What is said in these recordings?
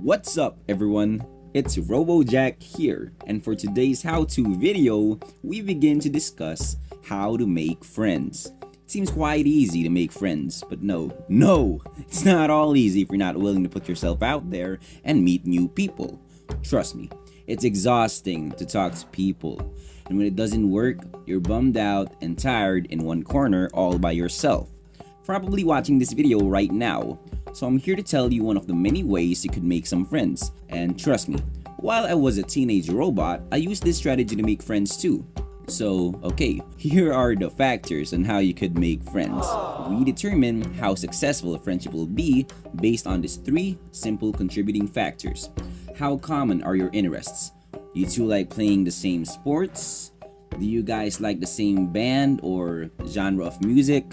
What's up, everyone? It's Robo Jack here, and for today's how-to video, we begin to discuss how to make friends. It seems quite easy to make friends, but no, it's not all easy if you're not willing to put yourself out there and meet new people. Trust me, it's exhausting to talk to people, and when it doesn't work, you're bummed out and tired in one corner all by yourself. Probably watching this video right now. So I'm here to tell you one of the many ways you could make some friends. And trust me, while I was a teenage robot, I used this strategy to make friends too. So, okay, here are the factors on how you could make friends. We determine how successful a friendship will be based on these three simple contributing factors. How common are your interests? You two like playing the same sports? Do you guys like the same band or genre of music?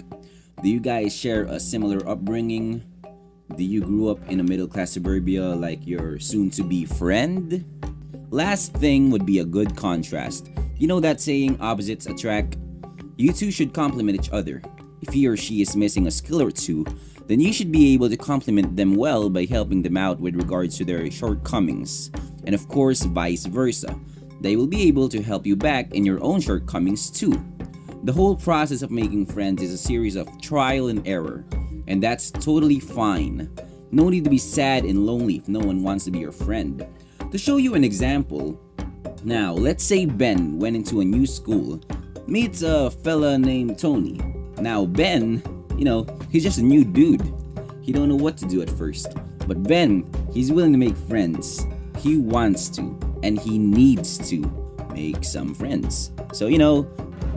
Do you guys share a similar upbringing? Do you grew up in a middle-class suburbia like your soon-to-be friend? Last thing would be a good contrast. You know that saying, opposites attract? You two should complement each other. If he or she is missing a skill or two, then you should be able to complement them well by helping them out with regards to their shortcomings. And of course, vice versa. They will be able to help you back in your own shortcomings too. The whole process of making friends is a series of trial and error. And that's totally fine. No need to be sad and lonely if no one wants to be your friend. To show you an example, now let's say Ben went into a new school, meets a fella named Tony. Now Ben, he's just a new dude. He don't know what to do at first. But Ben, he's willing to make friends. He wants to, and he needs to make some friends. So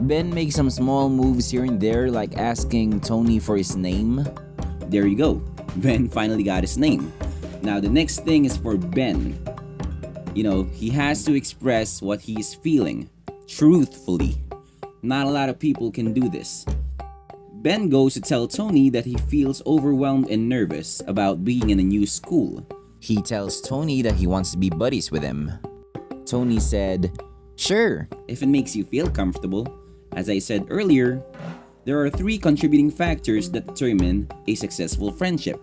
Ben makes some small moves here and there, like asking Tony for his name. There you go. Ben finally got his name. Now the next thing is for Ben. He has to express what he's feeling truthfully. Not a lot of people can do this. Ben goes to tell Tony that he feels overwhelmed and nervous about being in a new school. He tells Tony that he wants to be buddies with him. Tony said, "Sure, if it makes you feel comfortable." As I said earlier, there are three contributing factors that determine a successful friendship: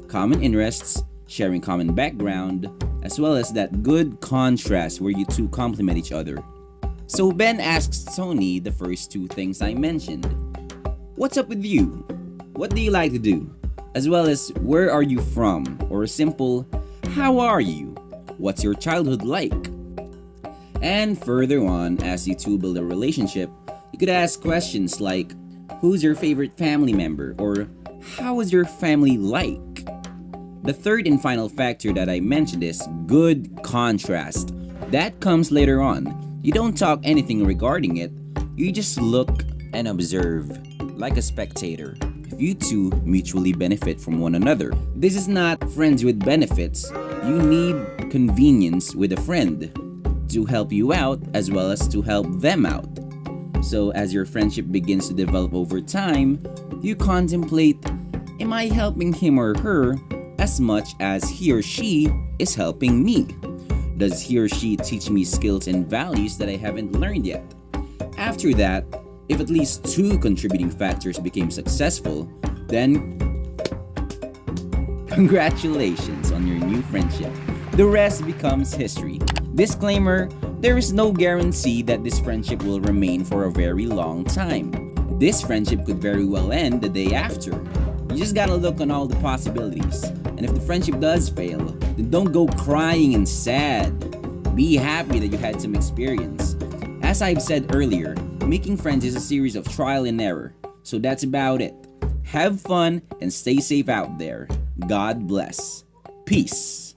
common interests, sharing common background, as well as that good contrast where you two complement each other. So Ben asks Tony the first two things I mentioned. What's up with you? What do you like to do? As well as where are you from? Or a simple, how are you? What's your childhood like? And further on, as you two build a relationship, you could ask questions like, who's your favorite family member? Or how is your family like? The third and final factor that I mentioned is good contrast. That comes later on. You don't talk anything regarding it. You just look and observe, like a spectator. If you two mutually benefit from one another. This is not friends with benefits. You need convenience with a friend to help you out as well as to help them out. So as your friendship begins to develop over time, you contemplate, am I helping him or her as much as he or she is helping me? Does he or she teach me skills and values that I haven't learned yet? After that, if at least two contributing factors became successful, then congratulations on your new friendship. The rest becomes history. Disclaimer, there is no guarantee that this friendship will remain for a very long time. This friendship could very well end the day after. You just gotta look on all the possibilities. And if the friendship does fail, then don't go crying and sad. Be happy that you had some experience. As I've said earlier, making friends is a series of trial and error. So that's about it. Have fun and stay safe out there. God bless. Peace.